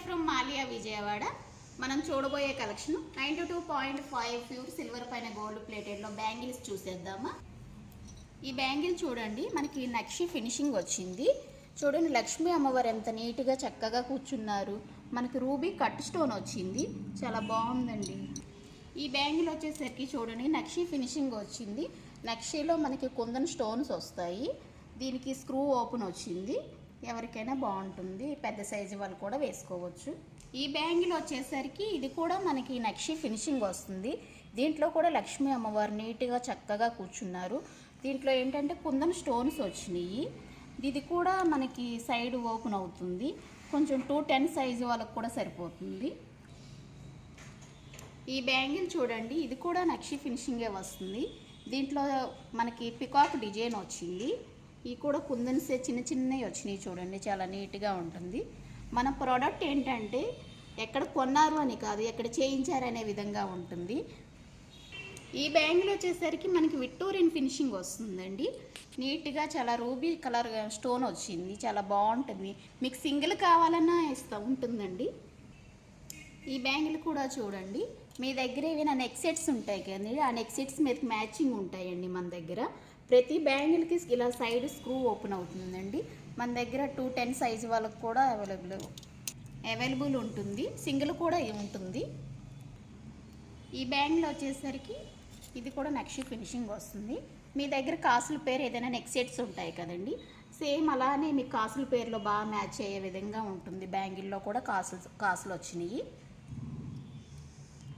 From Malia Vijayawada. మనం చూడబోయే collection 92.5 pure silver పైన గోల్డ్ ప్లేటెడ్లో బ్యాంగిల్స్ చూసేద్దామా. ఈ బ్యాంగిల్ చూడండి, మనకి నక్షి ఫినిషింగ్ వచ్చింది. చూడండి లక్ష్మీ అమ్మవారు ఎంత నీట్గా చక్కగా కూర్చున్నారు. మనకి రూబీ కట్ స్టోన్ వచ్చింది, చాలా బాగుందండి. ఈ బ్యాంగిల్ వచ్చేసరికి చూడండి నక్షి ఫినిషింగ్ వచ్చింది. నక్షిలో మనకి కుందన్ స్టోన్స్ వస్తాయి. దీనికి స్క్రూ ఓపెన్ వచ్చింది, ఎవరికైనా బాగుంటుంది. పెద్ద సైజు వాళ్ళు కూడా వేసుకోవచ్చు. ఈ బ్యాంగిల్ వచ్చేసరికి ఇది కూడా మనకి నక్షి ఫినిషింగ్ వస్తుంది. దీంట్లో కూడా లక్ష్మీ అమ్మవారు నీట్గా చక్కగా కూర్చున్నారు. దీంట్లో ఏంటంటే కుందన్ స్టోన్స్ వచ్చినాయి. ఇది కూడా మనకి సైడ్ ఓపెన్ అవుతుంది. కొంచెం 210 సైజు వాళ్ళకు కూడా సరిపోతుంది. ఈ బ్యాంగిల్ చూడండి, ఇది కూడా నక్షి ఫినిషింగే వస్తుంది. దీంట్లో మనకి పికాక్ డిజైన్ వచ్చింది. ఇవి కూడా కుందన్సే చిన్న చిన్నవి వచ్చినాయి చూడండి, చాలా నీట్గా ఉంటుంది. మన ప్రోడక్ట్ ఏంటంటే ఎక్కడ కొన్నారు అని కాదు, ఎక్కడ చేయించారనే విధంగా ఉంటుంది. ఈ బ్యాంగిల్ వచ్చేసరికి మనకి విక్టోరియన్ ఫినిషింగ్ వస్తుందండి. నీట్గా చాలా రూబీ కలర్ స్టోన్ వచ్చింది, చాలా బాగుంటుంది. మీకు సింగిల్ కావాలన్నా ఉంటుందండి. ఈ బ్యాంగిల్ కూడా చూడండి, మీ దగ్గర ఏమైనా నెక్ సెట్స్ ఉంటాయి కదండి, ఆ నెక్ సెట్స్ మీద మ్యాచింగ్ ఉంటాయండి. మన దగ్గర ప్రతి బ్యాంగిల్కి ఇలా సైడ్ స్క్రూ ఓపెన్ అవుతుందండి. మన దగ్గర 210 సైజు వాళ్ళకు కూడా అవైలబుల్ ఉంటుంది, సింగిల్ కూడా ఉంటుంది. ఈ బ్యాంగిల్ వచ్చేసరికి ఇది కూడా నక్షి ఫినిషింగ్ వస్తుంది. మీ దగ్గర కాసుల పేరు ఏదైనా నెక్ సెట్స్ ఉంటాయి కదండి, సేమ్ అలానే మీ కాసుల పేరులో బాగా మ్యాచ్ అయ్యే విధంగా ఉంటుంది. బ్యాంగిల్లో కూడా కాసులు వచ్చినాయి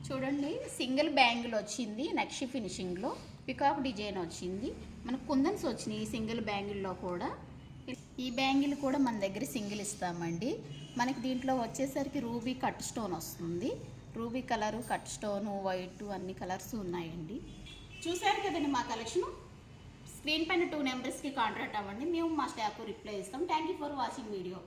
చూడండి. సింగిల్ బ్యాంగిల్ వచ్చింది నక్షి ఫినిషింగ్లో, పికాక్ డిజైన్ వచ్చింది. మనకు కుందన్స్ వచ్చినాయి ఈ సింగిల్ బ్యాంగిల్లో కూడా. ఈ బ్యాంగిల్ కూడా మన దగ్గర సింగిల్ ఇస్తామండి. మనకి దీంట్లో వచ్చేసరికి రూబీ కట్ స్టోన్ వస్తుంది. Ruby colour, cut stone, white అన్ని కలర్స్ ఉన్నాయండి. చూసారు కదండి మా కలెక్షను. స్క్రీన్ పైన 2 నెంబర్స్కి కాంటాక్ట్ అవ్వండి, మేము మా స్టాఫ్ రిప్లై ఇస్తాం. Thank you for watching video.